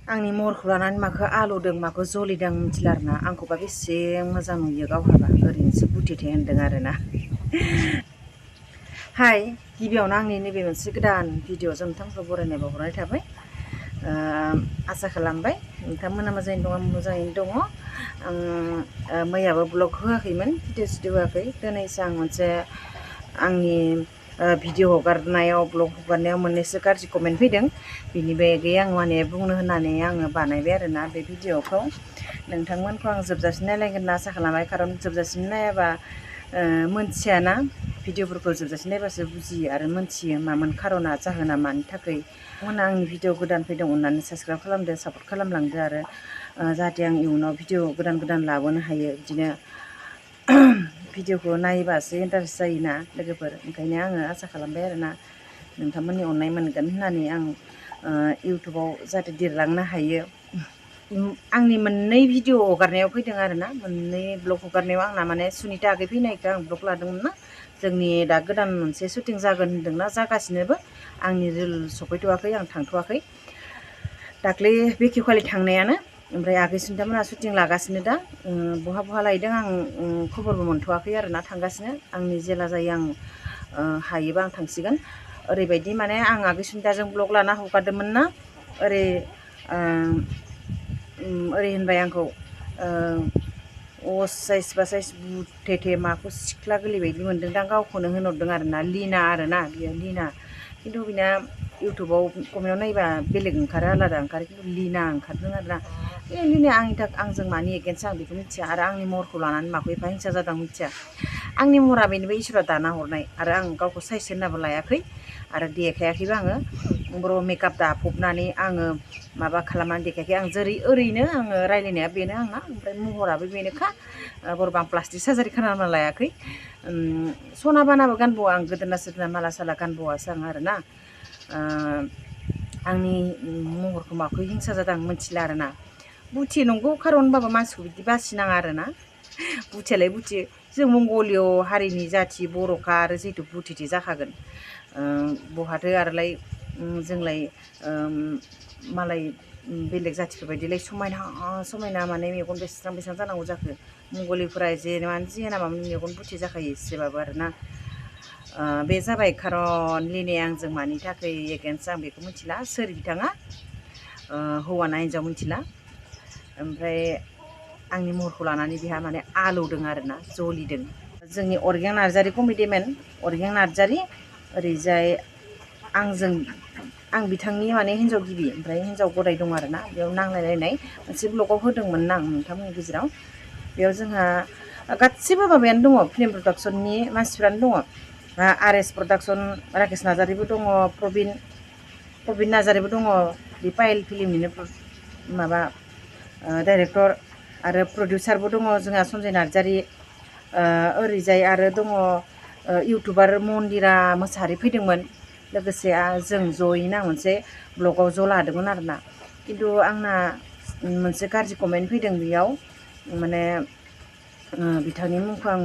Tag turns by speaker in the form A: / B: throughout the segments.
A: आंनि महरखौ लानानै माखौ आलौदों माखौ जलिदों मिथिला आरोना आंखौबा बेसे मोजां नुयो गावहाबा ओरैनोसो बुथेथे होनदों आरोना हाय गिबियावनो आंनि नैबे मोनसे गोदान भिडिअ'जों नोंथांखौ बरायनाय बावहरनाय थाबाय आसा खालामबाय नोंथांमोना मोजाङैनो दङ आं मैयाबो ब्लग होआखैमोन भिडिअ होआखै दिनैसो आं मोनसे आंनि भिडिअ हगारनायाव ब्लग हगारनायाव मोननैसो गाज्रि कमेन्ट फैदों बिनि बागै आं माने बुंनो होननानै आङो बानायबाय आरोना बे भिडिअखौ नोंथांमोनखौ आं जोबजासिम नायलायगोन होनना आसा खालामबाय खारन जोबजासिम नायाबा मोनथियाना भिडिअफोरखौ जोबजासिम नायबासो बुजियो आरो मोनथियो मामोन खार'ना जाहोना मानि थाखाय मोना आंनि भिडिअ गोदान फैदों अननानै साबस्क्राइब खालामदो सापर्ट खालामलांदो आरो जाहाथे आं इयुनाव भिडिअ गोदान लाबोनो हायो बिदिनो भिडिअखौ नायबासो इन्टारेस्ट जायोना लोगोफोर ओंखायनो आङो आसा खालामबाय आरोना नोंथांमोननि अननाय मोनगोन होननानै आं इउटुबाव जाहाथे देरलांनो हायो आंनि मोननै भिडिअ हगारनायाव फैदों आरोना मोननै ब्लग हगारनायाव आंना माने सुनिता आगै फैनायखौ आं ब्लग लादोंमोन ना जोंनि दा गोदान मोनसे शुटिं जागोन होन्दोंना जागासिनोबो आंनि रिल सफैथ'वाखै आं थांथ'वाखै दाख्लै बेखेवखालि थांनायानो ओमफ्राय आगै सुनितामोनहा शुटिं लागासिनो दा बहा लायदों आं खबरबो मोनथ'वाखै आरोना थांगासिनो आंनि जेला जायो आं हायोबा आं थांसिगोन ओरैबायदि माने आं आगै सुनिताजों ब्लग लाना हगारदोंमोन ना ओरै होनबाय आंखौ साइज बा साइज बुथेथे माखौ सिख्ला गोरलै बायदि मोन्दोंदां गावखौनो होनहरदों आरोना लिना आरोना बियो लिना खिन्थु बिना इउटुबाव कमेन्टआव नायबा बेलेग ओंखारो आलादा ओंखारो खिन्थु लिना ओंखारदों आरोना बे लिना आंजों मानि एगेन्स्ट आं बेखौ मिथिया आरो आंनि महरखौ लानानै माखौ एफा हिंसा जादों मिथिया आंनि महरा बेनिबो इसोरा दाना हरनाय आरो आं गावखौ साइज होननाबो लायाखै आरो देखायाखैबो आङो बर' मेकआप दाफबनानै आङो माबा खालामनानै देखायाखै आं ओरैनो आङो रायज्लायनाया बेनो आंना ओमफ्राय महराबो बेनोखा बर'बा आं प्लास्टिक सार्जारि खालामना लायाखै सना बानाबो गानबावा आं गोदोना सोदोना माला साला गानबावासो आं आरोना आंनि महरखौ माखौ हिंसा जादों आं मिथिला आरोना बुथि नंगौ खारन होनबाबो मानसिखौ बिदि बासिनाङा आरोना बुथियालाय बुथि जों मंगलिय हारिनि जाथि बर'खा आरो जिहेतु बुथिथि जाखागोन बहाथो आरोलाय जोंलाय मालाय बेलेग जाथिफोरबायदिलाय समायना माने मेगन बेसेबां जानांगौ जाखो मंगलिफोरा जेनेबानो जिना माने मेगन बुथि जाखायो एसेबाबो आरोना बे जाबाय खारन लिनाया आंजों मानि थाखाय एगेन्स्ट आं बेखौ मिथिला सोर बिथाङा हौवाना हिन्जाव मिथिला ओमफ्राय आंनि महरखौ लानानै बिहा माने आलौदों आरोना जलिदों जोंनि अर्गें नार्जारि कमेडिमेन अर्गें नार्जारि ओरैजाय आं बिथांनि माने हिन्जाव गिबि ओमफ्राय हिन्जाव गदाय दं आरोना बेयाव नांलायलायनाय मोनसे ब्लगाव होदोंमोन आं नोंथांमोननि गेजेराव बेयाव जोंहा गासिबो माबायानो दङ फिल्म प्रडाक्सननि मानसिफ्रानो दङ RS प्रडाक्सन राकेश नार्जारिबो दङ प्रबिन नार्जारिबो दङ बे पायेल फिल्मनिनो माबा डाइरेक्टर आरो प्रडिउसारबो दङ जोंहा सन्जय नार्जारि ओरैजाय आरो दङ इउटुबार मन्दिरा मोसाहारि फैदोंमोन लोगोसे जों जयैनो आं मोनसे ब्लगाव ज' लादोंमोन आरोना खिन्थु आंना मोनसे गाज्रि कमेन्ट फैदों बेयाव माने बिथांनि मुंखौ आं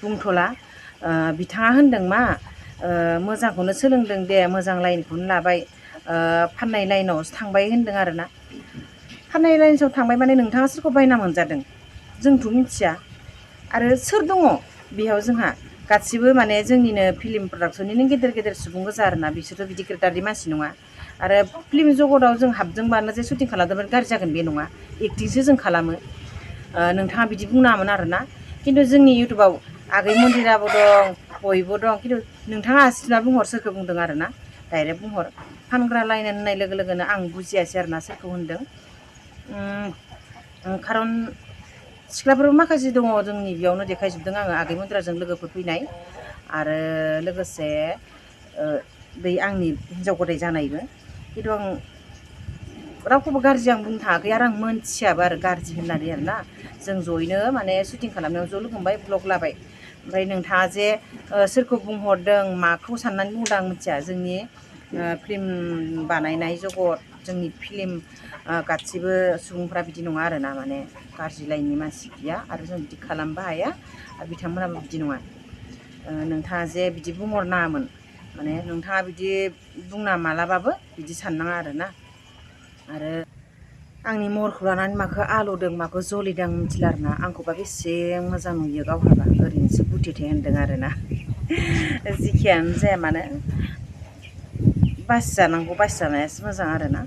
A: बुंथ'ला बिथाङा होनदों मा मोजांखौनो सोलोंदों दे मोजां लाइनखौनो लाबाय फाननाय लाइनावसो थांबाय होनदों आरोना फाननाय लाइनाव थांबाय माने नोंथाङा सोरखौ बायना मोनजादों जोंथ' मिथिया आरो सोर दङ बेयाव जोंहा गासिबो माने जोंनिनो फिल्म प्रडाक्सननिनो गेदेर सुबुं गोजा आरोना बिसोरथ' बिदि क्रेटारनि मानसि नङा आरो फिल्म जगताव जों हाबदोंबानो जे शुटिं खालामदोंमोन गाज्रि जागोन बे नङा एक्टिंसो जों खालामो नोंथाङा बिदि बुंनाङामोन आरोना खिन्थु जोंनि इउटुबाव आगै मन्दिराबो दं बयबो दं खिन्थु नोंथाङा आसिथुना बुंहर सोरखौ बुंदों आरोना डाइरेक्ट बुंहर फानग्रा लाइन होननाय लोगो लोगोनो आं बुजियासै आरोना सोरखौ होनदों खारन सिख्लाफोरबो माखासे दङ जोंनि बेयावनो देखायजोबदों आङो आगै मन्दिराजों लोगोफोर फैनाय आरो लोगोसे बै आंनि हिन्जाव गदाय जानायबो खिन्थु आं रावखौबो गाज्रि आं बुंनो थाङाखै आरो आं मोनथियाबो आरो गाज्रि होननानै आरोना जों जयैनो माने शुटिं खालामनायाव ज' लोगो हमबाय ब्लग लाबाय ओमफ्राय नोंथाङा जे सोरखौ बुंहरदों माखौ साननानै बुंदों आं मिथिया जोंनि फिल्म बानायनाय जगत जोंनि फिल्म गासिबो सुबुंफ्रा बिदि नङा आरोना माने गाज्रि लाइननि मानसि गैया आरो जों बिदि खालामबो हाया आरो बिथांमोनाबो बिदि नङा नोंथाङा जे बिदि बुंहरनाङामोन माने नोंथाङा बिदि बुंना मालाबाबो बिदि साननाङा आरोना आरो आंनि महरखौ लानानै माखौ आलौदों माखौ जलिदों मिथिला आरोना आंखौबा बेसे मोजां नुयो गावहाबा ओरैनोसो बुथेथे होनदों आरोना जिखियानो जाया मानो बासिजानांगौ बासिजानायासो मोजां आरोना